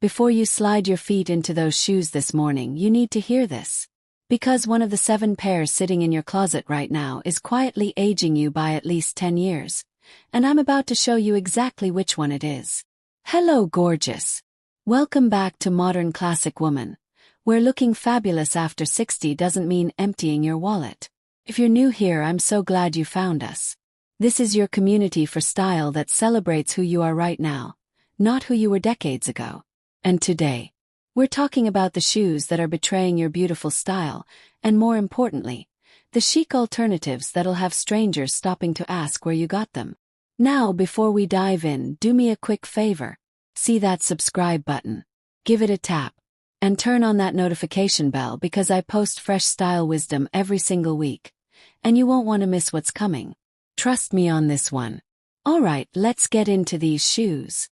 Before you slide your feet into those shoes this morning, you need to hear this. Because one of the 7 pairs sitting in your closet right now is quietly aging you by at least 10 years. And I'm about to show you exactly which one it is. Hello, gorgeous. Welcome back to Modern Classic Woman, where looking fabulous after 60 doesn't mean emptying your wallet. If you're new here, I'm so glad you found us. This is your community for style that celebrates who you are right now, not who you were decades ago. And today, we're talking about the shoes that are betraying your beautiful style, and more importantly, the chic alternatives that'll have strangers stopping to ask where you got them. Now, before we dive in, do me a quick favor. See that subscribe button? Give it a tap. And turn on that notification bell because I post fresh style wisdom every single week. And you won't want to miss what's coming. Trust me on this one. Alright, let's get into these shoes.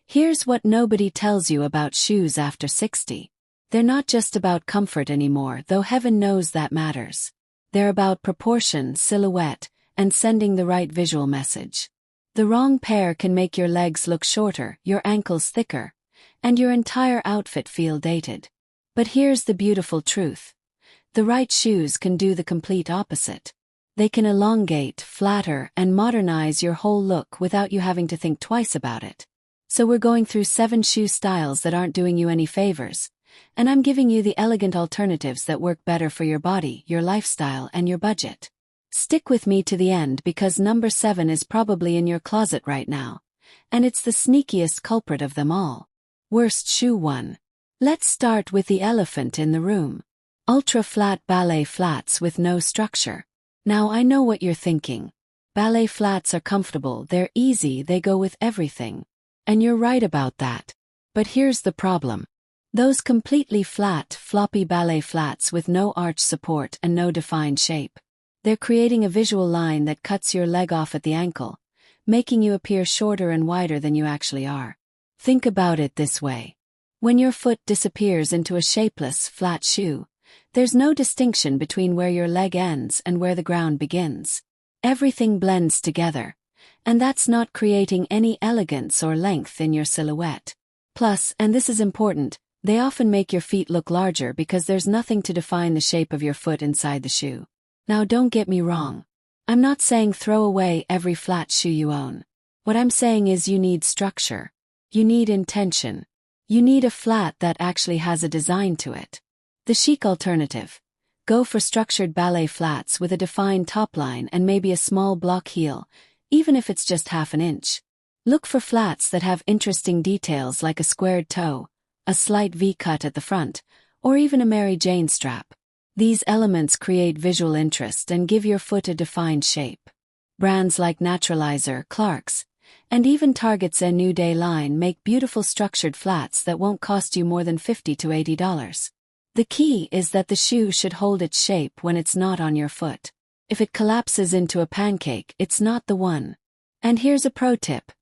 Here's what nobody tells you about shoes after 60. They're not just about comfort anymore, though heaven knows that matters. They're about proportion, silhouette, and sending the right visual message. The wrong pair can make your legs look shorter, your ankles thicker, and your entire outfit feel dated. But here's the beautiful truth. The right shoes can do the complete opposite. They can elongate, flatter, and modernize your whole look without you having to think twice about it. So we're going through 7 shoe styles that aren't doing you any favors, and I'm giving you the elegant alternatives that work better for your body, your lifestyle, and your budget. Stick with me to the end because number 7 is probably in your closet right now, and it's the sneakiest culprit of them all. Worst shoe 1. Let's start with the elephant in the room. Ultra-flat ballet flats with no structure. Now I know what you're thinking. Ballet flats are comfortable, they're easy, they go with everything. And you're right about that. But here's the problem. Those completely flat, floppy ballet flats with no arch support and no defined shape. They're creating a visual line that cuts your leg off at the ankle, making you appear shorter and wider than you actually are. Think about it this way. When your foot disappears into a shapeless, flat shoe, there's no distinction between where your leg ends and where the ground begins. Everything blends together. And that's not creating any elegance or length in your silhouette. Plus, and this is important, they often make your feet look larger because there's nothing to define the shape of your foot inside the shoe. Now don't get me wrong. I'm not saying throw away every flat shoe you own. What I'm saying is you need structure. You need intention. You need a flat that actually has a design to it. The chic alternative. Go for structured ballet flats with a defined top line and maybe a small block heel, even if it's just half an inch. Look for flats that have interesting details like a squared toe, a slight V-cut at the front, or even a Mary Jane strap. These elements create visual interest and give your foot a defined shape. Brands like Naturalizer, Clark's, and even Target's A New Day line make beautiful structured flats that won't cost you more than $50 to $80. The key is that the shoe should hold its shape when it's not on your foot. If it collapses into a pancake, it's not the one. And here's a pro tip.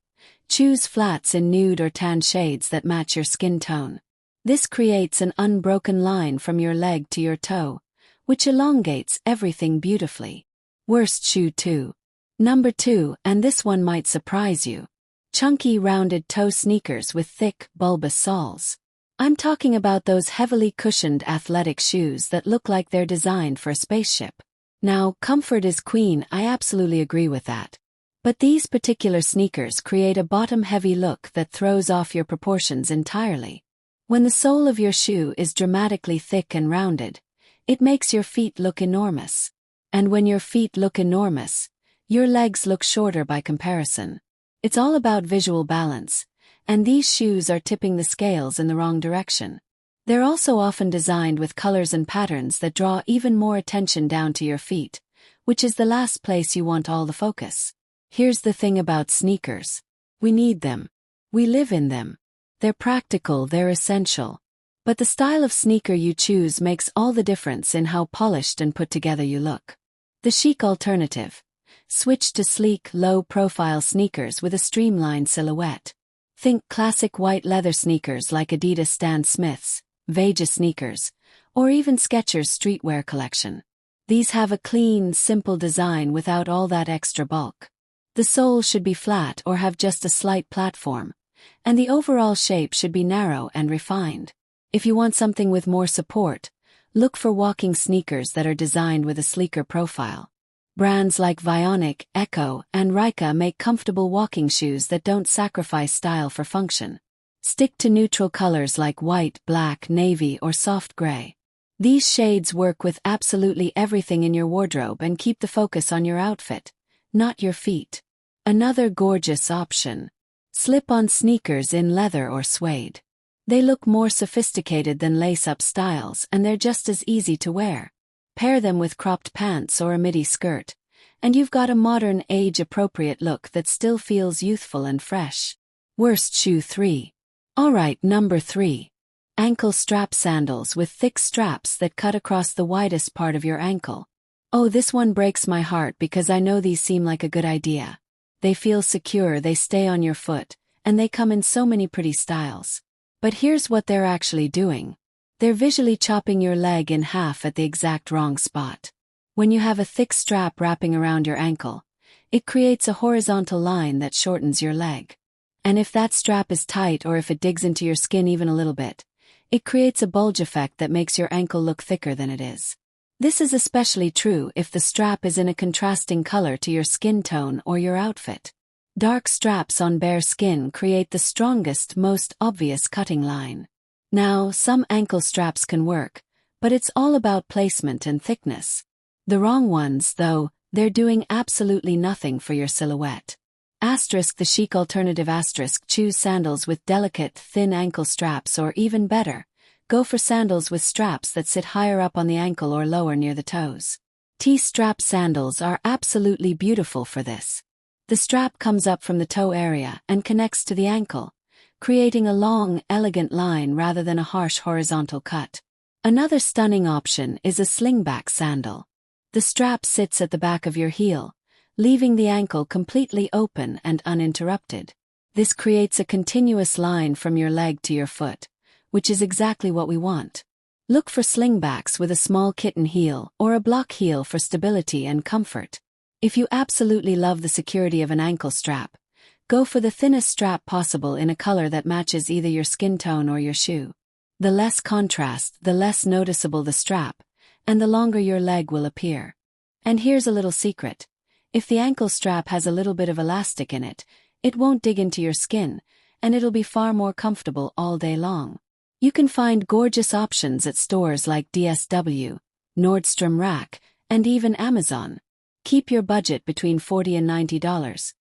Choose flats in nude or tan shades that match your skin tone. This creates an unbroken line from your leg to your toe, which elongates everything beautifully. Worst shoe 2. Number 2, and this one might surprise you. Chunky rounded toe sneakers with thick, bulbous soles. I'm talking about those heavily cushioned athletic shoes that look like they're designed for a spaceship. Now, comfort is queen, I absolutely agree with that. But these particular sneakers create a bottom-heavy look that throws off your proportions entirely. When the sole of your shoe is dramatically thick and rounded, it makes your feet look enormous. And when your feet look enormous, your legs look shorter by comparison. It's all about visual balance, and these shoes are tipping the scales in the wrong direction. They're also often designed with colors and patterns that draw even more attention down to your feet, which is the last place you want all the focus. Here's the thing about sneakers. We need them. We live in them. They're practical, they're essential. But the style of sneaker you choose makes all the difference in how polished and put together you look. The chic alternative. Switch to sleek, low-profile sneakers with a streamlined silhouette. Think classic white leather sneakers like Adidas Stan Smith's, Wedges sneakers, or even Skechers' streetwear collection. These have a clean, simple design without all that extra bulk. The sole should be flat or have just a slight platform, and the overall shape should be narrow and refined. If you want something with more support, look for walking sneakers that are designed with a sleeker profile. Brands like Vionic, Echo, and Rika make comfortable walking shoes that don't sacrifice style for function. Stick to neutral colors like white, black, navy, or soft gray. These shades work with absolutely everything in your wardrobe and keep the focus on your outfit, not your feet. Another gorgeous option: slip-on sneakers in leather or suede. They look more sophisticated than lace-up styles, and they're just as easy to wear. Pair them with cropped pants or a midi skirt, and you've got a modern, age-appropriate look that still feels youthful and fresh. Worst shoe 3. Alright, number 3. Ankle strap sandals with thick straps that cut across the widest part of your ankle. Oh, this one breaks my heart because I know these seem like a good idea. They feel secure, they stay on your foot, and they come in so many pretty styles. But here's what they're actually doing. They're visually chopping your leg in half at the exact wrong spot. When you have a thick strap wrapping around your ankle, it creates a horizontal line that shortens your leg. And if that strap is tight or if it digs into your skin even a little bit, it creates a bulge effect that makes your ankle look thicker than it is. This is especially true if the strap is in a contrasting color to your skin tone or your outfit. Dark straps on bare skin create the strongest, most obvious cutting line. Now, some ankle straps can work, but it's all about placement and thickness. The wrong ones, though, they're doing absolutely nothing for your silhouette. Asterisk the chic alternative asterisk choose sandals with delicate, thin ankle straps, or even better, go for sandals with straps that sit higher up on the ankle or lower near the toes. T-strap sandals are absolutely beautiful for this. The strap comes up from the toe area and connects to the ankle, creating a long, elegant line rather than a harsh horizontal cut. Another stunning option is a slingback sandal. The strap sits at the back of your heel, leaving the ankle completely open and uninterrupted. This creates a continuous line from your leg to your foot, which is exactly what we want. Look for slingbacks with a small kitten heel or a block heel for stability and comfort. If you absolutely love the security of an ankle strap, go for the thinnest strap possible in a color that matches either your skin tone or your shoe. The less contrast, the less noticeable the strap, and the longer your leg will appear. And here's a little secret. If the ankle strap has a little bit of elastic in it, it won't dig into your skin, and it'll be far more comfortable all day long. You can find gorgeous options at stores like DSW, Nordstrom Rack, and even Amazon. Keep your budget between $40 and $90,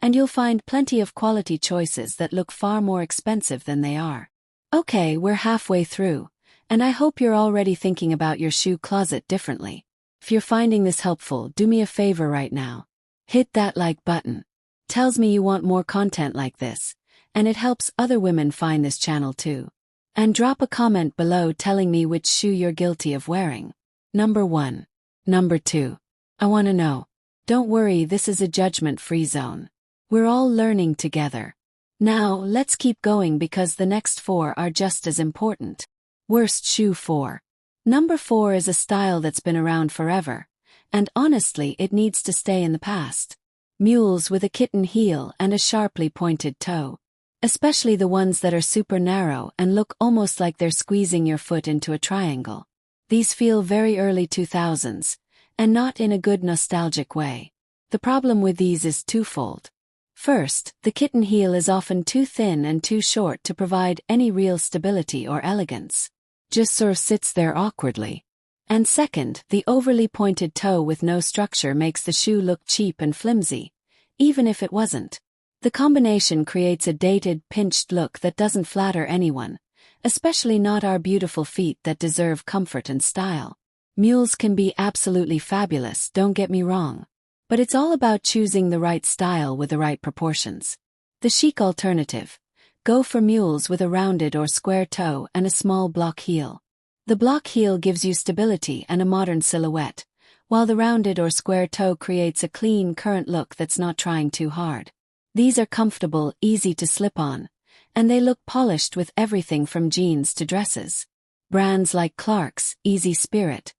and you'll find plenty of quality choices that look far more expensive than they are. Okay, we're halfway through, and I hope you're already thinking about your shoe closet differently. If you're finding this helpful, do me a favor right now. Hit that like button. Tells me you want more content like this, and it helps other women find this channel too. And drop a comment below telling me which shoe you're guilty of wearing. Number 1. Number 2. I want to know. Don't worry, this is a judgment-free zone. We're all learning together. Now, let's keep going because the next 4 are just as important. Worst shoe 4. Number 4 is a style that's been around forever, and honestly it needs to stay in the past. Mules with a kitten heel and a sharply pointed toe. Especially the ones that are super narrow and look almost like they're squeezing your foot into a triangle. These feel very early 2000s, and not in a good nostalgic way. The problem with these is twofold. First, the kitten heel is often too thin and too short to provide any real stability or elegance. Just sort of sits there awkwardly. And second, the overly pointed toe with no structure makes the shoe look cheap and flimsy, even if it wasn't. The combination creates a dated, pinched look that doesn't flatter anyone, especially not our beautiful feet that deserve comfort and style. Mules can be absolutely fabulous, don't get me wrong. But it's all about choosing the right style with the right proportions. The chic alternative. Go for mules with a rounded or square toe and a small block heel. The block heel gives you stability and a modern silhouette, while the rounded or square toe creates a clean, current look that's not trying too hard. These are comfortable, easy to slip on, and they look polished with everything from jeans to dresses. Brands like Clark's, Easy Spirit,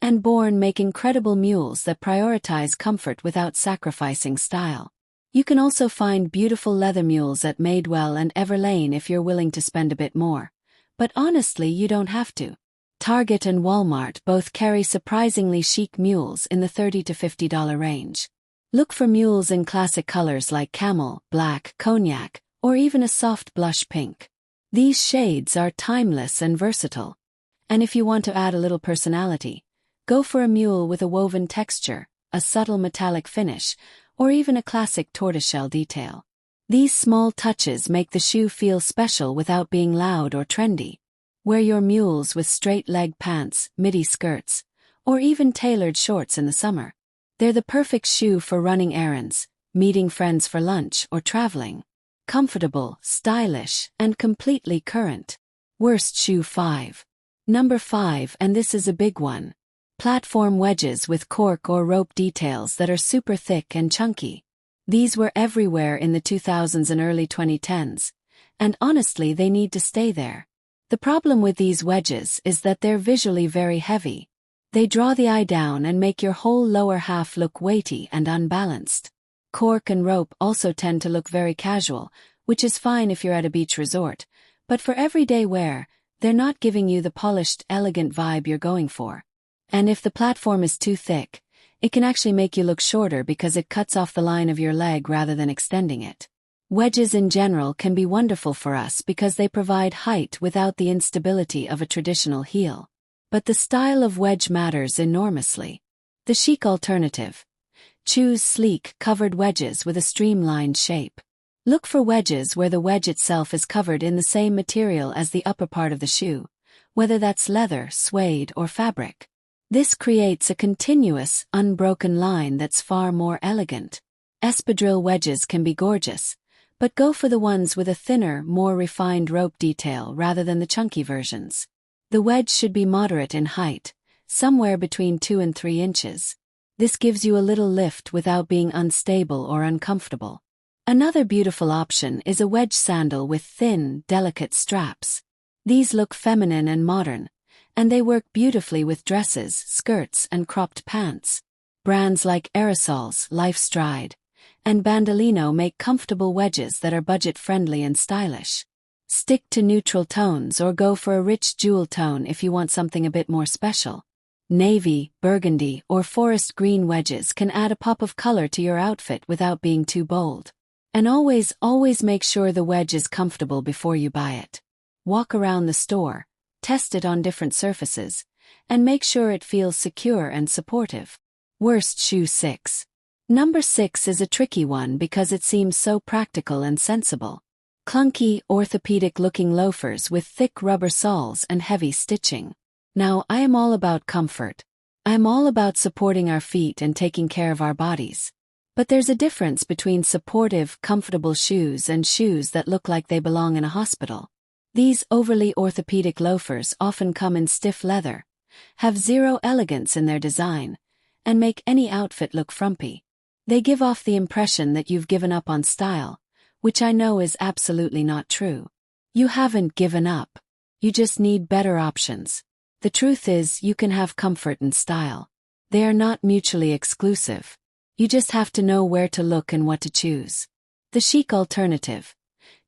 and Born make incredible mules that prioritize comfort without sacrificing style. You can also find beautiful leather mules at Madewell and Everlane if you're willing to spend a bit more. But honestly, you don't have to. Target and Walmart both carry surprisingly chic mules in the $30 to $50 range. Look for mules in classic colors like camel, black, cognac, or even a soft blush pink. These shades are timeless and versatile. And if you want to add a little personality, go for a mule with a woven texture, a subtle metallic finish, or even a classic tortoiseshell detail. These small touches make the shoe feel special without being loud or trendy. Wear your mules with straight-leg pants, midi skirts, or even tailored shorts in the summer. They're the perfect shoe for running errands, meeting friends for lunch, or traveling. Comfortable, stylish, and completely current. Worst shoe 5. Number 5, and this is a big one. Platform wedges with cork or rope details that are super thick and chunky. These were everywhere in the 2000s and early 2010s, and honestly they need to stay there. The problem with these wedges is that they're visually very heavy. They draw the eye down and make your whole lower half look weighty and unbalanced. Cork and rope also tend to look very casual, which is fine if you're at a beach resort, but for everyday wear, they're not giving you the polished, elegant vibe you're going for. And if the platform is too thick, it can actually make you look shorter because it cuts off the line of your leg rather than extending it. Wedges in general can be wonderful for us because they provide height without the instability of a traditional heel. But the style of wedge matters enormously. The chic alternative. Choose sleek, covered wedges with a streamlined shape. Look for wedges where the wedge itself is covered in the same material as the upper part of the shoe, whether that's leather, suede, or fabric. This creates a continuous, unbroken line that's far more elegant. Espadrille wedges can be gorgeous, but go for the ones with a thinner, more refined rope detail rather than the chunky versions. The wedge should be moderate in height, somewhere between 2 and 3 inches. This gives you a little lift without being unstable or uncomfortable. Another beautiful option is a wedge sandal with thin, delicate straps. These look feminine and modern, and they work beautifully with dresses, skirts, and cropped pants. Brands like Aerosols, Lifestride, and Bandolino make comfortable wedges that are budget-friendly and stylish. Stick to neutral tones or go for a rich jewel tone if you want something a bit more special. Navy, burgundy, or forest green wedges can add a pop of color to your outfit without being too bold. And always make sure the wedge is comfortable before you buy it. Walk around the store, test it on different surfaces, and make sure it feels secure and supportive. Worst shoe 6. Number 6 is a tricky one because it seems so practical and sensible. Clunky, orthopedic-looking loafers with thick rubber soles and heavy stitching. Now, I am all about comfort. I am all about supporting our feet and taking care of our bodies. But there's a difference between supportive, comfortable shoes and shoes that look like they belong in a hospital. These overly orthopedic loafers often come in stiff leather, have zero elegance in their design, and make any outfit look frumpy. They give off the impression that you've given up on style, which I know is absolutely not true. You haven't given up. You just need better options. The truth is, you can have comfort and style. They are not mutually exclusive. You just have to know where to look and what to choose. The chic alternative.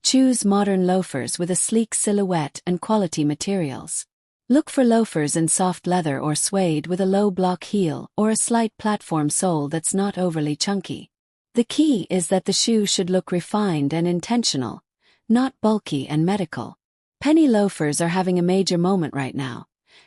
Choose modern loafers with a sleek silhouette and quality materials. Look for loafers in soft leather or suede with a low block heel or a slight platform sole that's not overly chunky. The key is that the shoe should look refined and intentional, not bulky and medical. Penny loafers are having a major moment right now,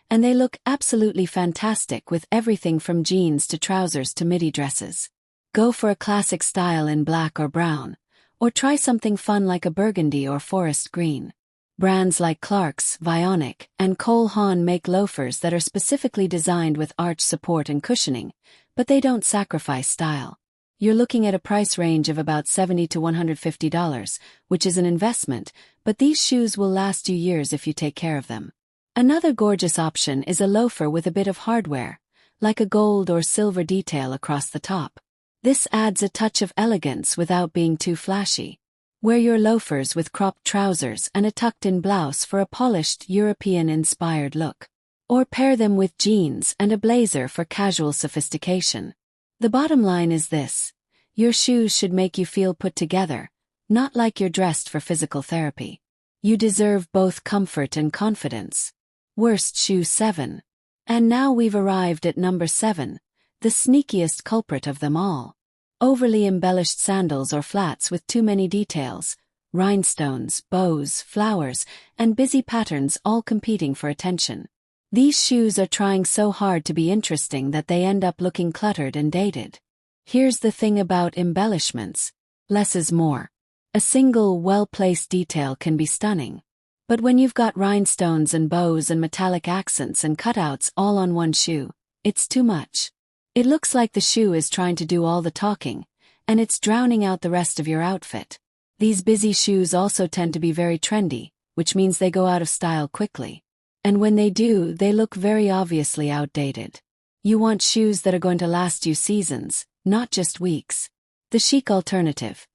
and they look absolutely fantastic with everything from jeans to trousers to midi dresses. Go for a classic style in black or brown, or try something fun like a burgundy or forest green. Brands like Clark's, Vionic, and Cole Haan make loafers that are specifically designed with arch support and cushioning, but they don't sacrifice style. You're looking at a price range of about $70 to $150, which is an investment, but these shoes will last you years if you take care of them. Another gorgeous option is a loafer with a bit of hardware, like a gold or silver detail across the top. This adds a touch of elegance without being too flashy. Wear your loafers with cropped trousers and a tucked-in blouse for a polished, European-inspired look. Or pair them with jeans and a blazer for casual sophistication. The bottom line is this: Your shoes should make you feel put together, not like you're dressed for physical therapy. You deserve both comfort and confidence. Worst shoe 7. And now we've arrived at number 7, the sneakiest culprit of them all. Overly embellished sandals or flats with too many details, rhinestones, bows, flowers, and busy patterns all competing for attention. These shoes are trying so hard to be interesting that they end up looking cluttered and dated. Here's the thing about embellishments. Less is more. A single, well-placed detail can be stunning. But when you've got rhinestones and bows and metallic accents and cutouts all on one shoe, it's too much. It looks like the shoe is trying to do all the talking, and it's drowning out the rest of your outfit. These busy shoes also tend to be very trendy, which means they go out of style quickly. And when they do, they look very obviously outdated. You want shoes that are going to last you seasons, not just weeks. The chic alternative.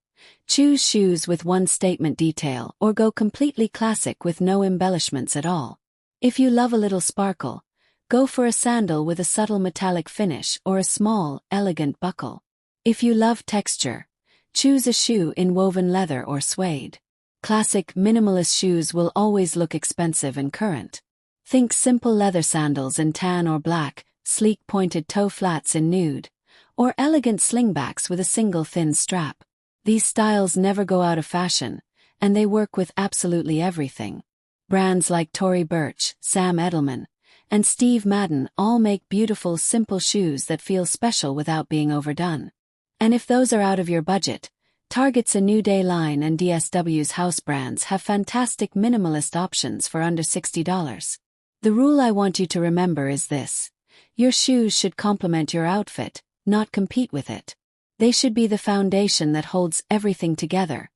Choose shoes with one statement detail or go completely classic with no embellishments at all. If you love a little sparkle, go for a sandal with a subtle metallic finish or a small, elegant buckle. If you love texture, choose a shoe in woven leather or suede. Classic, minimalist shoes will always look expensive and current. Think simple leather sandals in tan or black, sleek pointed toe flats in nude, or elegant slingbacks with a single thin strap. These styles never go out of fashion, and they work with absolutely everything. Brands like Tory Burch, Sam Edelman, and Steve Madden all make beautiful, simple shoes that feel special without being overdone. And if those are out of your budget, Target's A New Day line and DSW's house brands have fantastic minimalist options for under $60. The rule I want you to remember is this. Your shoes should complement your outfit, not compete with it. They should be the foundation that holds everything together,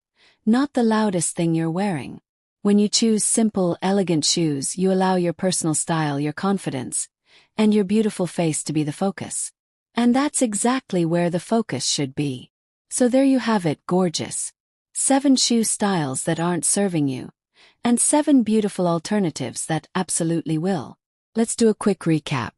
not the loudest thing you're wearing. When you choose simple, elegant shoes, you allow your personal style, your confidence, and your beautiful face to be the focus. And that's exactly where the focus should be. So there you have it, gorgeous. 7 shoe styles that aren't serving you, and 7 beautiful alternatives that absolutely will. Let's do a quick recap.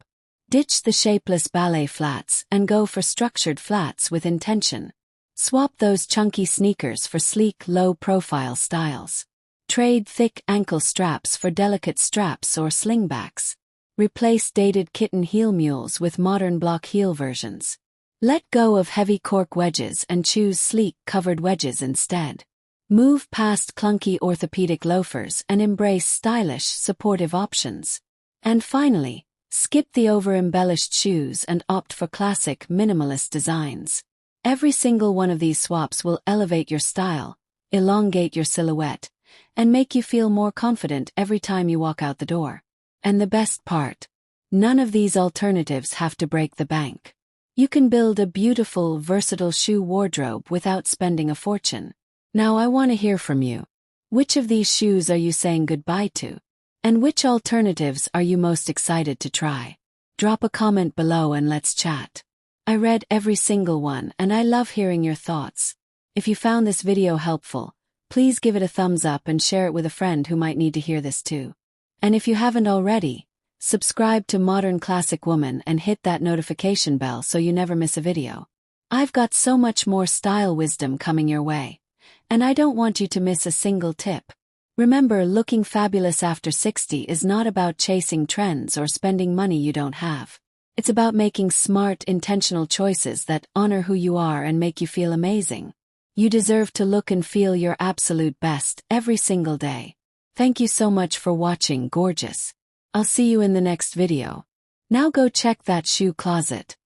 Ditch the shapeless ballet flats and go for structured flats with intention. Swap those chunky sneakers for sleek, low-profile styles. Trade thick ankle straps for delicate straps or slingbacks. Replace dated Kitten heel mules with modern block heel versions. Let go of heavy Cork wedges and choose sleek, covered wedges instead. Move past clunky orthopedic loafers and embrace stylish, supportive options. And finally, skip the over-embellished shoes and opt for classic, minimalist designs. Every single one of these swaps will elevate your style, elongate your silhouette, and make you feel more confident every time you walk out the door. And the best part, none of these alternatives have to break the bank. You can build a beautiful, versatile shoe wardrobe without spending a fortune. Now I want to hear from you. Which of these shoes are you saying goodbye to? And which alternatives are you most excited to try? Drop a comment below and let's chat. I read every single one and I love hearing your thoughts. If you found this video helpful, please give it a thumbs up and share it with a friend who might need to hear this too. And if you haven't already, subscribe to Modern Classic Woman and hit that notification bell so you never miss a video. I've got so much more style wisdom coming your way, and I don't want you to miss a single tip. Remember, looking fabulous after 60 is not about chasing trends or spending money you don't have. It's about making smart, intentional choices that honor who you are and make you feel amazing. You deserve to look and feel your absolute best every single day. Thank you so much for watching, gorgeous. I'll see you in the next video. Now go check that shoe closet.